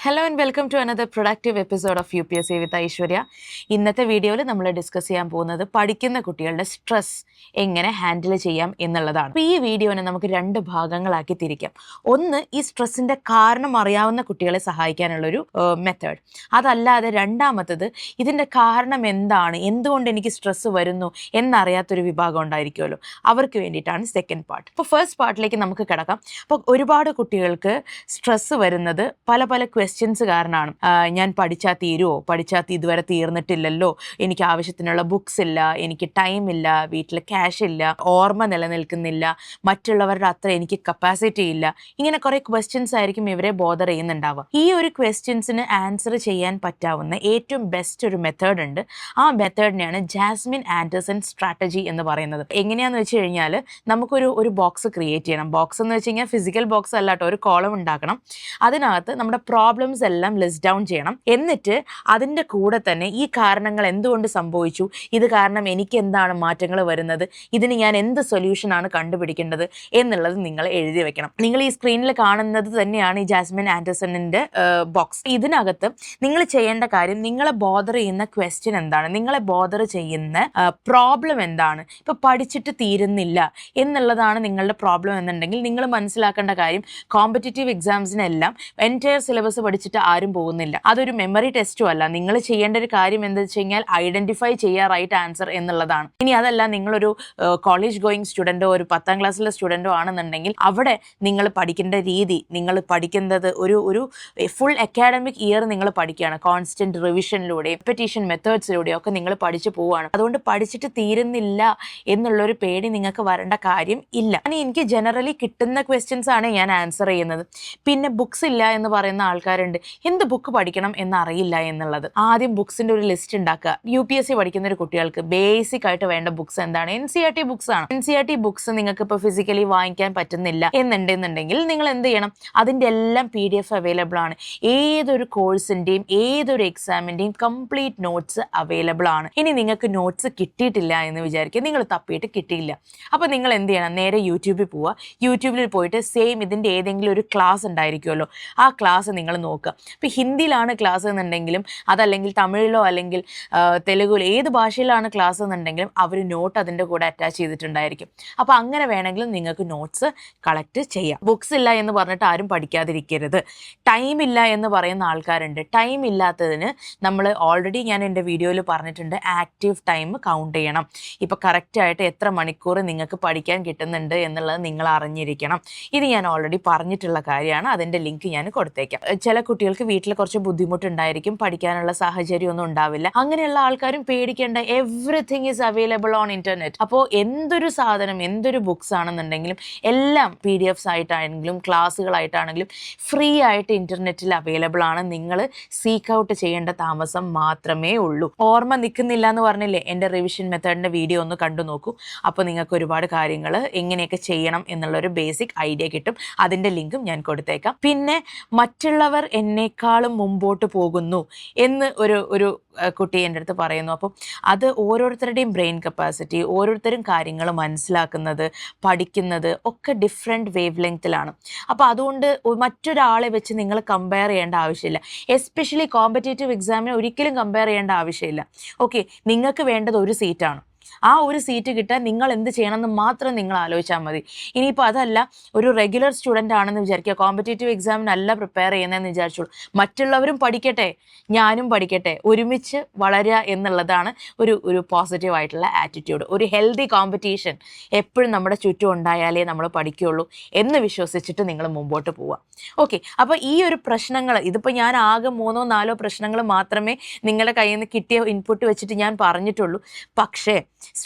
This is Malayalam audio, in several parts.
Hello and welcome to another productive episode of UPSC with Aishwarya. ഇന്നത്തെ വീഡിയോയിൽ നമ്മൾ ഡിസ്കസ് ചെയ്യാൻ പോകുന്നത് പഠിക്കുന്ന കുട്ടികളുടെ സ്ട്രെസ് എങ്ങനെ ഹാൻഡിൽ ചെയ്യാം എന്നുള്ളതാണ്. അപ്പോൾ ഈ വീഡിയോനെ നമുക്ക് രണ്ട് ഭാഗങ്ങളാക്കി തിരിക്കാം. ഒന്ന്, ഈ സ്ട്രെസ്സിൻ്റെ കാരണം അറിയാവുന്ന കുട്ടികളെ സഹായിക്കാനുള്ളൊരു മെത്തേഡ്. അതല്ലാതെ രണ്ടാമത്തത്, ഇതിൻ്റെ കാരണം എന്താണ്, എന്തുകൊണ്ട് എനിക്ക് സ്ട്രെസ്സ് വരുന്നു എന്നറിയാത്തൊരു വിഭാഗം ഉണ്ടായിരിക്കുമല്ലോ, അവർക്ക് വേണ്ടിയിട്ടാണ് സെക്കൻഡ് പാർട്ട്. അപ്പോൾ ഫസ്റ്റ് പാർട്ടിലേക്ക് നമുക്ക് കിടക്കാം. അപ്പോൾ ഒരുപാട് കുട്ടികൾക്ക് സ്ട്രെസ്സ് വരുന്നത് പല പല ക്വസ്റ്റ്യൻസ് കാരണമാണ്. ഞാൻ പഠിച്ചാൽ തീരുമോ, പഠിച്ചാൽ ഇതുവരെ തീർന്നിട്ടില്ലല്ലോ, എനിക്ക് ആവശ്യത്തിനുള്ള ബുക്സ് ഇല്ല, എനിക്ക് ടൈം ഇല്ല, വീട്ടിൽ ക്യാഷ് ഇല്ല, ഓർമ്മ നിലനിൽക്കുന്നില്ല, മറ്റുള്ളവരുടെ അത്ര എനിക്ക് കപ്പാസിറ്റി ഇല്ല. ഇങ്ങനെ കുറേ ക്വസ്റ്റ്യൻസ് ആയിരിക്കും ഇവരെ ബോദർ ചെയ്യുന്നുണ്ടാവുക. ഈ ഒരു ക്വസ്റ്റ്യൻസിന് ആൻസർ ചെയ്യാൻ പറ്റാവുന്ന ഏറ്റവും ബെസ്റ്റ് ഒരു മെത്തേഡ് ഉണ്ട്. ആ മെത്തേഡിനെയാണ് ജാസ്മിൻ ആൻഡേഴ്സൺ സ്ട്രാറ്റജി എന്ന് പറയുന്നത്. എങ്ങനെയാണെന്ന് വെച്ച് കഴിഞ്ഞാൽ, നമുക്കൊരു ബോക്സ് ക്രിയേറ്റ് ചെയ്യണം. ബോക്സ് എന്ന് വെച്ച് കഴിഞ്ഞാൽ ഫിസിക്കൽ ബോക്സ് അല്ല കേട്ടോ, ഒരു കോളം ഉണ്ടാക്കണം. അതിനകത്ത് നമ്മുടെ പ്രോബ്ലംസ് എല്ലാം ലിസ്റ്റ് ഡൗൺ ചെയ്യണം. എന്നിട്ട് അതിൻ്റെ കൂടെ തന്നെ ഈ കാരണങ്ങൾ എന്തുകൊണ്ട് സംഭവിച്ചു, ഇത് കാരണം എനിക്ക് എന്താണ് മാറ്റങ്ങൾ വരുന്നത്, ഇതിന് ഞാൻ എന്ത് സൊല്യൂഷനാണ് കണ്ടുപിടിക്കേണ്ടത് എന്നുള്ളത് നിങ്ങൾ എഴുതി വെക്കണം. നിങ്ങൾ ഈ സ്ക്രീനിൽ കാണുന്നത് തന്നെയാണ് ഈ ജാസ്മിൻ ആൻഡേഴ്സണിൻ്റെ ബോക്സ്. ഇതിനകത്ത് നിങ്ങൾ ചെയ്യേണ്ട കാര്യം, നിങ്ങളെ ബോദർ ചെയ്യുന്ന ക്വസ്റ്റ്യൻ എന്താണ്, നിങ്ങളെ ബോദർ ചെയ്യുന്ന പ്രോബ്ലം എന്താണ്. ഇപ്പോൾ പഠിച്ചിട്ട് തീരുന്നില്ല എന്നുള്ളതാണ് നിങ്ങളുടെ പ്രോബ്ലം എന്നുണ്ടെങ്കിൽ, നിങ്ങൾ മനസ്സിലാക്കേണ്ട കാര്യം, കോമ്പറ്റേറ്റീവ് എക്സാംസിനെല്ലാം എൻറ്റയർ സിലബസ് പഠിച്ചിട്ട് ആരും പോകുന്നില്ല. അതൊരു മെമ്മറി ടെസ്റ്റും അല്ല. നിങ്ങൾ ചെയ്യേണ്ട ഒരു കാര്യം എന്താ വെച്ച് കഴിഞ്ഞാൽ, ഐഡന്റിഫൈ ചെയ്യുക റൈറ്റ് ആൻസർ എന്നുള്ളതാണ്. ഇനി അതല്ല, നിങ്ങളൊരു കോളേജ് ഗോയിങ് സ്റ്റുഡൻറ്റോ ഒരു 10ാം ക്ലാസ്സിലെ സ്റ്റുഡൻറ്റോ ആണെന്നുണ്ടെങ്കിൽ, അവിടെ നിങ്ങൾ പഠിക്കേണ്ട രീതി, നിങ്ങൾ പഠിക്കുന്നത് ഒരു ഫുൾ അക്കാഡമിക് ഇയർ നിങ്ങൾ പഠിക്കുകയാണ്. കോൺസ്റ്റന്റ് റിവിഷനിലൂടെ, റെപ്പറ്റീഷൻ മെത്തേഡ്സിലൂടെയും ഒക്കെ നിങ്ങൾ പഠിച്ചു പോവുകയാണ്. അതുകൊണ്ട് പഠിച്ചിട്ട് തീരുന്നില്ല എന്നുള്ളൊരു പേടി നിങ്ങൾക്ക് വരേണ്ട കാര്യം ഇല്ല. എനിക്ക് ജനറലി കിട്ടുന്ന ക്വസ്റ്റ്യൻസ് ആണ് ഞാൻ ആൻസർ ചെയ്യുന്നത്. പിന്നെ ബുക്സ് ഇല്ല എന്ന് പറയുന്ന ആൾക്കാരുണ്ട്, എന്ത് ബുക്ക് പഠിക്കണം എന്നറിയില്ല എന്നുള്ളത്. ആദ്യം ബുക്സിൻ്റെ ഒരു ലിസ്റ്റ് ഉണ്ടാക്കുക. UPSC പഠിക്കുന്ന ഒരു കുട്ടികൾക്ക് ബേസിക് ആയിട്ട് വേണ്ട ബുക്സ് എന്താണ്? NCERT ബുക്സ് ആണ്. NCERT ബുക്സ് നിങ്ങൾക്ക് ഇപ്പോൾ ഫിസിക്കലി വാങ്ങിക്കാൻ പറ്റുന്നില്ല എന്നുണ്ടെന്നുണ്ടെങ്കിൽ നിങ്ങൾ എന്ത് ചെയ്യണം? അതിൻ്റെ എല്ലാം PDF അവൈലബിൾ ആണ്. ഏതൊരു കോഴ്സിൻ്റെയും ഏതൊരു എക്സാമിൻ്റെയും കംപ്ലീറ്റ് നോട്ട്സ് അവൈലബിൾ ആണ്. ഇനി നിങ്ങൾക്ക് നോട്ട്സ് കിട്ടിയിട്ടില്ല എന്ന് വിചാരിക്കുക, നിങ്ങൾ തപ്പിയിട്ട് കിട്ടിയില്ല. അപ്പോൾ നിങ്ങൾ എന്ത് ചെയ്യണം? നേരെ യൂട്യൂബിൽ പോവുക. യൂട്യൂബിൽ പോയിട്ട് സെയിം ഇതിൻ്റെ ഏതെങ്കിലും ഒരു ക്ലാസ് ഉണ്ടായിരിക്കുമല്ലോ, ആ ക്ലാസ് നിങ്ങൾ നോക്കുക. ഇപ്പോൾ ഹിന്ദിയിലാണ് ക്ലാസ് എന്നുണ്ടെങ്കിലും, അതല്ലെങ്കിൽ തമിഴിലോ അല്ലെങ്കിൽ തെലുഗുലോ ഏത് ഭാഷയിലാണ് ക്ലാസ് എന്നുണ്ടെങ്കിലും അവർ നോട്ട് അതിൻ്റെ കൂടെ അറ്റാച്ച് ചെയ്തിട്ടുണ്ടായിരിക്കും. അപ്പോൾ അങ്ങനെ വേണമെങ്കിലും നിങ്ങൾക്ക് നോട്ട്സ് കളക്ട് ചെയ്യാം. ബുക്സ് ഇല്ല എന്ന് പറഞ്ഞിട്ട് ആരും പഠിക്കാതിരിക്കരുത്. ടൈം ഇല്ല എന്ന് പറയുന്ന ആൾക്കാരുണ്ട്. ടൈം ഇല്ലാത്തതിന് നമ്മൾ ഓൾറെഡി ഞാൻ എൻ്റെ വീഡിയോയിൽ പറഞ്ഞിട്ടുണ്ട്, ആക്റ്റീവ് ടൈം കൗണ്ട് ചെയ്യണം. ഇപ്പോൾ കറക്റ്റായിട്ട് എത്ര മണിക്കൂർ നിങ്ങൾക്ക് പഠിക്കാൻ കിട്ടുന്നുണ്ട് എന്നുള്ളത് നിങ്ങൾ അറിഞ്ഞിരിക്കണം. ഇത് ഞാൻ ഓൾറെഡി പറഞ്ഞിട്ടുള്ള കാര്യമാണ്. അതിൻ്റെ ലിങ്ക് ഞാൻ കൊടുത്തേക്കാം. ചില കുട്ടികൾക്ക് വീട്ടിൽ കുറച്ച് ബുദ്ധിമുട്ടുണ്ടായിരിക്കും, പഠിക്കാനുള്ള സാഹചര്യം ഒന്നും ഉണ്ടാവില്ല. അങ്ങനെയുള്ള ആൾക്കാരും പേടിക്കേണ്ട, everything is available on internet. അപ്പോൾ എന്തൊരു സാധനം, എന്തൊരു ബുക്സ് ആണെന്നുണ്ടെങ്കിലും എല്ലാം PDFs ആയിട്ടാണെങ്കിലും ക്ലാസ്സുകളായിട്ടാണെങ്കിലും ഫ്രീ ആയിട്ട് ഇന്റർനെറ്റിൽ അവൈലബിൾ ആണ്. നിങ്ങൾ സീക്ക് ഔട്ട് ചെയ്യേണ്ട താമസം മാത്രമേ ഉള്ളൂ. ഓർമ്മ നിൽക്കുന്നില്ല എന്ന് പറഞ്ഞില്ലേ, എൻ്റെ റിവിഷൻ മെത്തേഡിൻ്റെ വീഡിയോ ഒന്ന് കണ്ടു നോക്കൂ. അപ്പോൾ നിങ്ങൾക്ക് ഒരുപാട് കാര്യങ്ങൾ എങ്ങനെയൊക്കെ ചെയ്യണം എന്നുള്ളൊരു ബേസിക് ഐഡിയ കിട്ടും. അതിൻ്റെ ലിങ്കും ഞാൻ കൊടുത്തേക്കാം. പിന്നെ മറ്റുള്ളവർ എന്നേക്കാളും മുമ്പോട്ട് പോകുന്നു എന്ന് ഒരു കുട്ടി എൻ്റെ അടുത്ത് പറയുന്നു. അപ്പം അത് ഓരോരുത്തരുടെയും ബ്രെയിൻ കപ്പാസിറ്റി, ഓരോരുത്തരും കാര്യങ്ങൾ മനസ്സിലാക്കുന്നത്, പഠിക്കുന്നത് ഒക്കെ ഡിഫറെൻറ്റ് വേവ് ലെങ്ത്തിലാണ്. അപ്പോൾ അതുകൊണ്ട് മറ്റൊരാളെ വെച്ച് നിങ്ങൾ കമ്പയർ ചെയ്യേണ്ട ആവശ്യമില്ല. എസ്പെഷ്യലി കോമ്പറ്റേറ്റീവ് എക്സാമിന് ഒരിക്കലും കമ്പയർ ചെയ്യേണ്ട ആവശ്യമില്ല. ഓക്കെ, നിങ്ങൾക്ക് വേണ്ടത് ഒരു സീറ്റാണ്. ആ ഒരു സീറ്റ് കിട്ടാൻ നിങ്ങൾ എന്ത് ചെയ്യണമെന്ന് മാത്രം നിങ്ങൾ ആലോചിച്ചാൽ മതി. ഇനിയിപ്പോൾ അതല്ല, ഒരു റെഗുലർ സ്റ്റുഡൻ്റ് ആണെന്ന് വിചാരിക്കുക, കോമ്പറ്റേറ്റീവ് എക്സാമിനല്ല പ്രിപ്പയർ ചെയ്യുന്നതെന്ന് വിചാരിച്ചോളൂ. മറ്റുള്ളവരും പഠിക്കട്ടെ, ഞാനും പഠിക്കട്ടെ, ഒരുമിച്ച് വളരുക എന്നുള്ളതാണ് ഒരു പോസിറ്റീവ് ആയിട്ടുള്ള ആറ്റിറ്റ്യൂഡ്. ഒരു ഹെൽത്തി കോമ്പറ്റീഷൻ എപ്പോഴും നമ്മുടെ ചുറ്റും ഉണ്ടായാലേ നമ്മൾ പഠിക്കുകയുള്ളൂ എന്ന് വിശ്വസിച്ചിട്ട് നിങ്ങൾ മുമ്പോട്ട് പോവുക. ഓക്കെ, അപ്പോൾ ഈ ഒരു പ്രശ്നങ്ങൾ, ഇതിപ്പോൾ ഞാൻ ആകെ 3-4 പ്രശ്നങ്ങൾ മാത്രമേ നിങ്ങളുടെ കയ്യിൽ നിന്ന് കിട്ടിയ ഇൻപുട്ട് വെച്ചിട്ട് ഞാൻ പറഞ്ഞിട്ടുള്ളൂ. പക്ഷേ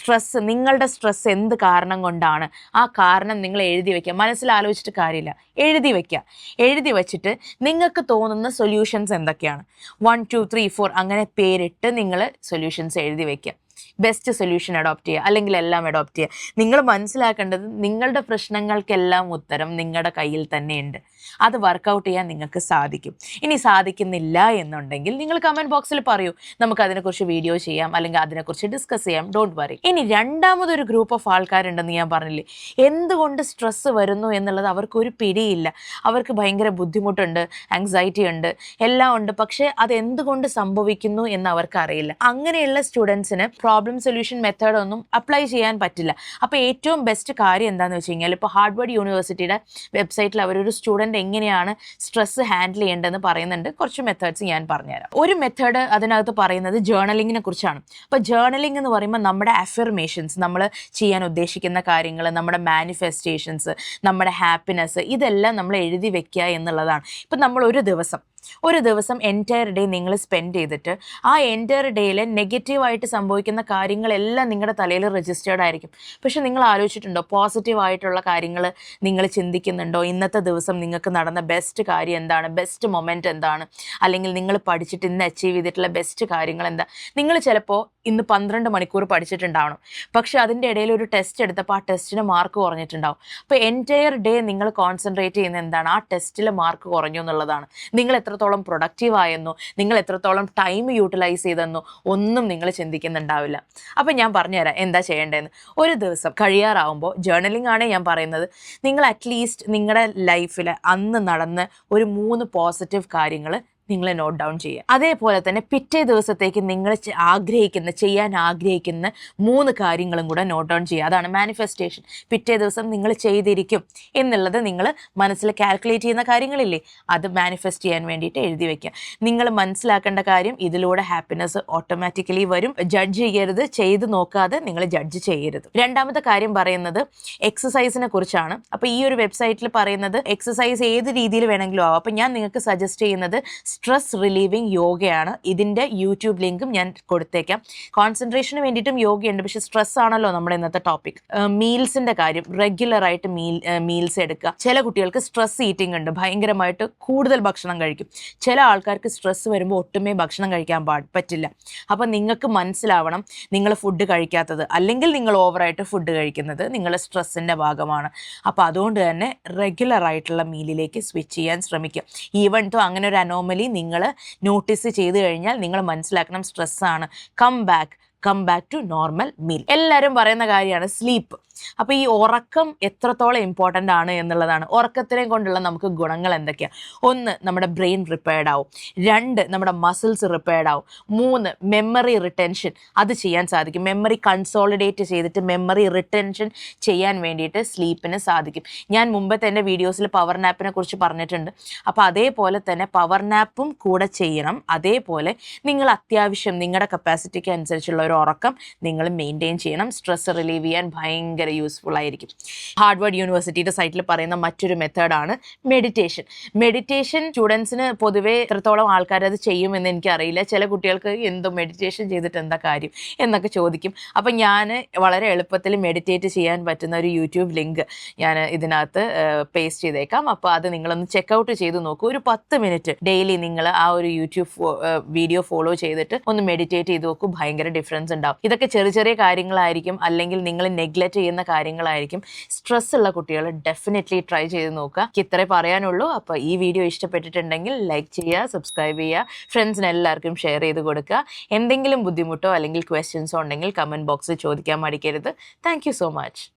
നിങ്ങളുടെ സ്ട്രെസ് എന്ത് കാരണം കൊണ്ടാണ്, ആ കാരണം നിങ്ങൾ എഴുതി വയ്ക്കുക. മനസ്സിലാലോചിച്ചിട്ട് കാര്യമില്ല, എഴുതി വയ്ക്കുക. എഴുതി വച്ചിട്ട് നിങ്ങൾക്ക് തോന്നുന്ന സൊല്യൂഷൻസ് എന്തൊക്കെയാണ്, 1 2 3 4 അങ്ങനെ പേരിട്ട് നിങ്ങൾ സൊല്യൂഷൻസ് എഴുതി വയ്ക്കുക. ബെസ്റ്റ് സൊല്യൂഷൻ അഡോപ്റ്റ് ചെയ്യുക, അല്ലെങ്കിൽ എല്ലാം അഡോപ്റ്റ് ചെയ്യുക. നിങ്ങൾ മനസ്സിലാക്കേണ്ടത് നിങ്ങളുടെ പ്രശ്നങ്ങൾക്കെല്ലാം ഉത്തരം നിങ്ങളുടെ കയ്യിൽ തന്നെയുണ്ട്. അത് വർക്കൗട്ട് ചെയ്യാൻ നിങ്ങൾക്ക് സാധിക്കും. ഇനി സാധിക്കുന്നില്ല എന്നുണ്ടെങ്കിൽ നിങ്ങൾ കമൻറ്റ് ബോക്സിൽ പറയൂ, നമുക്ക് അതിനെക്കുറിച്ച് വീഡിയോ ചെയ്യാം, അല്ലെങ്കിൽ അതിനെക്കുറിച്ച് ഡിസ്കസ് ചെയ്യാം. Don't worry. ഇനി രണ്ടാമതൊരു ഗ്രൂപ്പ് ഓഫ് ആൾക്കാരുണ്ടെന്ന് ഞാൻ പറഞ്ഞില്ലേ, എന്തുകൊണ്ട് സ്ട്രെസ്സ് വരുന്നു എന്നുള്ളത് അവർക്കൊരു പിടിയില്ല. അവർക്ക് ഭയങ്കര ബുദ്ധിമുട്ടുണ്ട്, ആങ്സൈറ്റി ഉണ്ട്, എല്ലാം ഉണ്ട്. പക്ഷേ അത് എന്തുകൊണ്ട് സംഭവിക്കുന്നു എന്ന് അവർക്ക് അറിയില്ല. അങ്ങനെയുള്ള സ്റ്റുഡൻസിന് പ്രോബ്ലം സൊല്യൂഷൻ മെത്തേഡ് ഒന്നും അപ്ലൈ ചെയ്യാൻ പറ്റില്ല. അപ്പോൾ ഏറ്റവും ബെസ്റ്റ് കാര്യം എന്താണെന്ന് വെച്ച് കഴിഞ്ഞാൽ, ഇപ്പോൾ ഹാർഡ്വേർഡ് യൂണിവേഴ്സിറ്റിയുടെ വെബ്സൈറ്റിൽ അവരൊരു സ്റ്റുഡൻറ്റ് എങ്ങനെയാണ് സ്ട്രെസ് ഹാൻഡിൽ ചെയ്യേണ്ടതെന്ന് പറയുന്നുണ്ട്. കുറച്ച് മെത്തേഡ്സ് ഞാൻ പറഞ്ഞുതരാം. ഒരു മെത്തേഡ് അതിനകത്ത് പറയുന്നത് ജേർണലിങ്ങിനെ കുറിച്ചാണ്. അപ്പോൾ ജേർണലിംഗ് എന്ന് പറയുമ്പോൾ നമ്മുടെ അഫർമേഷൻസ്, നമ്മൾ ചെയ്യാൻ ഉദ്ദേശിക്കുന്ന കാര്യങ്ങൾ, നമ്മുടെ മാനിഫെസ്റ്റേഷൻസ്, നമ്മുടെ ഹാപ്പിനെസ്, ഇതെല്ലാം നമ്മൾ എഴുതി വെക്കുക എന്നുള്ളതാണ്. ഇപ്പം നമ്മൾ ഒരു ദിവസം എൻറ്റയർ ഡേ നിങ്ങൾ സ്പെൻഡ് ചെയ്തിട്ട് ആ എൻറ്റയർ ഡേയിൽ നെഗറ്റീവായിട്ട് സംഭവിക്കുന്ന കാര്യങ്ങളെല്ലാം നിങ്ങളുടെ തലയിൽ രജിസ്റ്റേർഡ് ആയിരിക്കും. പക്ഷെ നിങ്ങൾ ആലോചിച്ചിട്ടുണ്ടോ, പോസിറ്റീവായിട്ടുള്ള കാര്യങ്ങൾ നിങ്ങൾ ചിന്തിക്കുന്നുണ്ടോ? ഇന്നത്തെ ദിവസം നിങ്ങൾക്ക് നടന്ന ബെസ്റ്റ് കാര്യം എന്താണ്, ബെസ്റ്റ് മൊമെൻ്റ് എന്താണ്, അല്ലെങ്കിൽ നിങ്ങൾ പഠിച്ചിട്ട് ഇന്ന് അച്ചീവ് ചെയ്തിട്ടുള്ള ബെസ്റ്റ് കാര്യങ്ങൾ എന്താ? നിങ്ങൾ ചിലപ്പോൾ ഇന്ന് 12 മണിക്കൂർ പഠിച്ചിട്ടുണ്ടാവണം, പക്ഷെ അതിൻ്റെ ഇടയിൽ ഒരു ടെസ്റ്റ് എടുത്തപ്പോൾ ആ ടെസ്റ്റിന് മാർക്ക് കുറഞ്ഞിട്ടുണ്ടാവും. അപ്പോൾ എൻറ്റയർ ഡേ നിങ്ങൾ കോൺസെൻട്രേറ്റ് ചെയ്യുന്ന എന്താണ്, ആ ടെസ്റ്റിൽ മാർക്ക് കുറഞ്ഞു എന്നുള്ളതാണ്. നിങ്ങൾ എത്രത്തോളം പ്രൊഡക്റ്റീവ് ആയെന്നോ, നിങ്ങൾ എത്രത്തോളം ടൈം യൂട്ടിലൈസ് ചെയ്തെന്നോ ഒന്നും നിങ്ങൾ ചിന്തിക്കുന്നുണ്ടാവില്ല. അപ്പം ഞാൻ പറഞ്ഞുതരാം എന്താ ചെയ്യേണ്ടതെന്ന്. ഒരു ദിവസം കഴിയാറാവുമ്പോൾ, ജേർണലിംഗ് ആണ് ഞാൻ പറയുന്നത്, നിങ്ങൾ അറ്റ്ലീസ്റ്റ് നിങ്ങളുടെ ലൈഫിൽ അന്ന് നടന്ന് ഒരു 3 പോസിറ്റീവ് കാര്യങ്ങൾ നിങ്ങൾ നോട്ട് ഡൗൺ ചെയ്യുക. അതേപോലെ തന്നെ പിറ്റേ ദിവസത്തേക്ക് നിങ്ങൾ ചെയ്യാൻ ആഗ്രഹിക്കുന്ന 3 കാര്യങ്ങളും കൂടെ നോട്ട് ഡൗൺ ചെയ്യുക. അതാണ് മാനിഫെസ്റ്റേഷൻ. പിറ്റേ ദിവസം നിങ്ങൾ ചെയ്തിരിക്കും എന്നുള്ളത് നിങ്ങൾ മനസ്സിൽ കാൽക്കുലേറ്റ് ചെയ്യുന്ന കാര്യങ്ങളില്ലേ, അത് മാനിഫെസ്റ്റ് ചെയ്യാൻ വേണ്ടിയിട്ട് എഴുതി വയ്ക്കുക. നിങ്ങൾ മനസ്സിലാക്കേണ്ട കാര്യം, ഇതിലൂടെ ഹാപ്പിനെസ് ഓട്ടോമാറ്റിക്കലി വരും. ജഡ്ജ് ചെയ്യരുത്, ചെയ്ത് നോക്കാതെ നിങ്ങൾ ജഡ്ജ് ചെയ്യരുത്. രണ്ടാമത്തെ കാര്യം പറയുന്നത് എക്സസൈസിനെ കുറിച്ചാണ്. അപ്പോൾ ഈ ഒരു വെബ്സൈറ്റിൽ പറയുന്നത് എക്സസൈസ് ഏത് രീതിയിൽ വേണമെങ്കിലും ആവാം. അപ്പോൾ ഞാൻ നിങ്ങൾക്ക് സജസ്റ്റ് ചെയ്യുന്നത് സ്ട്രെസ് റിലീവിങ് യോഗയാണ്. ഇതിൻ്റെ യൂട്യൂബ് ലിങ്കും ഞാൻ കൊടുത്തേക്കാം. കോൺസെൻട്രേഷന് വേണ്ടിയിട്ടും യോഗയുണ്ട്, പക്ഷേ സ്ട്രെസ് ആണല്ലോ നമ്മുടെ ഇന്നത്തെ ടോപ്പിക്. മീൽസിൻ്റെ കാര്യം, റെഗുലറായിട്ട് മീൽസ് എടുക്കുക. ചില കുട്ടികൾക്ക് സ്ട്രെസ് ഈറ്റിംഗ് ഉണ്ട്, ഭയങ്കരമായിട്ട് കൂടുതൽ ഭക്ഷണം കഴിക്കും. ചില ആൾക്കാർക്ക് സ്ട്രെസ് വരുമ്പോൾ ഒട്ടുമേ ഭക്ഷണം കഴിക്കാൻ പറ്റില്ല. അപ്പം നിങ്ങൾക്ക് മനസ്സിലാവണം, നിങ്ങൾ ഫുഡ് കഴിക്കാത്തത് അല്ലെങ്കിൽ നിങ്ങൾ ഓവറായിട്ട് ഫുഡ് കഴിക്കുന്നത് നിങ്ങളുടെ സ്ട്രെസ്സിൻ്റെ ഭാഗമാണ്. അപ്പോൾ അതുകൊണ്ട് തന്നെ റെഗുലറായിട്ടുള്ള മീലിലേക്ക് സ്വിച്ച് ചെയ്യാൻ ശ്രമിക്കുക. ഈവൻ തോ അങ്ങനെ ഒരു അനോമലി നിങ്ങൾ നോട്ടീസ് ചെയ്ത് കഴിഞ്ഞാൽ നിങ്ങൾ മനസ്സിലാക്കണം, സ്ട്രെസ്സാണ്. Come back to normal meal. എല്ലാവരും പറയുന്ന കാര്യമാണ് സ്ലീപ്പ്. അപ്പോൾ ഈ ഉറക്കം എത്രത്തോളം ഇമ്പോർട്ടൻ്റ് ആണ് എന്നുള്ളതാണ്. ഉറക്കത്തിനെ കൊണ്ടുള്ള നമുക്ക് ഗുണങ്ങൾ എന്തൊക്കെയാണ്? 1, നമ്മുടെ ബ്രെയിൻ റിപ്പയർഡ് ആവും. 2, നമ്മുടെ മസിൽസ് റിപ്പയർഡ് ആവും. 3, മെമ്മറി റിട്ടൻഷൻ അത് ചെയ്യാൻ സാധിക്കും. മെമ്മറി കൺസോളിഡേറ്റ് ചെയ്തിട്ട് മെമ്മറി റിട്ടൻഷൻ ചെയ്യാൻ വേണ്ടിയിട്ട് സ്ലീപ്പിന് സാധിക്കും. ഞാൻ മുമ്പത്തെ എൻ്റെ വീഡിയോസിൽ പവർ നാപ്പിനെ കുറിച്ച് പറഞ്ഞിട്ടുണ്ട്. അപ്പോൾ അതേപോലെ തന്നെ പവർ നാപ്പും കൂടെ ചെയ്യണം. അതേപോലെ നിങ്ങൾ അത്യാവശ്യം നിങ്ങളുടെ കപ്പാസിറ്റിക്ക് അനുസരിച്ചുള്ള ഒരു ഉറക്കം നിങ്ങൾ മെയിൻറ്റെയിൻ ചെയ്യണം. സ്ട്രെസ് റിലീവ് ചെയ്യാൻ ഭയങ്കര യൂസ്ഫുൾ ആയിരിക്കും. ഹാർഡ്വേർഡ് യൂണിവേഴ്സിറ്റിയുടെ സൈറ്റിൽ പറയുന്ന മറ്റൊരു മെത്തേഡാണ് മെഡിറ്റേഷൻ. സ്റ്റുഡൻസിന് പൊതുവേ എത്രത്തോളം ആൾക്കാർ അത് ചെയ്യുമെന്ന് എനിക്കറിയില്ല. ചില കുട്ടികൾക്ക് എന്തോ മെഡിറ്റേഷൻ ചെയ്തിട്ട് എന്താ കാര്യം എന്നൊക്കെ ചോദിക്കും. അപ്പം ഞാൻ വളരെ എളുപ്പത്തിൽ മെഡിറ്റേറ്റ് ചെയ്യാൻ പറ്റുന്ന ഒരു യൂട്യൂബ് ലിങ്ക് ഞാൻ ഇതിനകത്ത് പേസ്റ്റ് ചെയ്തേക്കാം. അപ്പോൾ അത് നിങ്ങളൊന്ന് ചെക്കൗട്ട് ചെയ്ത് നോക്കൂ. ഒരു 10 മിനിറ്റ് ഡെയിലി നിങ്ങൾ ആ ഒരു യൂട്യൂബ് വീഡിയോ ഫോളോ ചെയ്തിട്ട് ഒന്ന് മെഡിറ്റേറ്റ് ചെയ്ത് നോക്കൂ. ഭയങ്കര ഡിഫറൻസ് ഉണ്ടാവും. ഇതൊക്കെ ചെറിയ കാര്യങ്ങളായിരിക്കും, അല്ലെങ്കിൽ നിങ്ങൾ നെഗ്ലക്റ്റ് ചെയ്യുന്ന കാര്യങ്ങളായിരിക്കും. സ്ട്രെസ് ഉള്ള കുട്ടികൾ ഡെഫിനറ്റ്ലി ട്രൈ ചെയ്ത് നോക്കുക. ഇത്രേ പറയാനുള്ളൂ. അപ്പോൾ ഈ വീഡിയോ ഇഷ്ടപ്പെട്ടിട്ടുണ്ടെങ്കിൽ ലൈക്ക് ചെയ്യുക, സബ്സ്ക്രൈബ് ചെയ്യുക, ഫ്രണ്ട്സിന് എല്ലാവർക്കും ഷെയർ ചെയ്ത് കൊടുക്കുക. എന്തെങ്കിലും ബുദ്ധിമുട്ടോ അല്ലെങ്കിൽ ക്വസ്റ്റ്യൻസോ ഉണ്ടെങ്കിൽ കമൻറ്റ് ബോക്സിൽ ചോദിക്കാൻ മടിക്കരുത്. Thank you so much.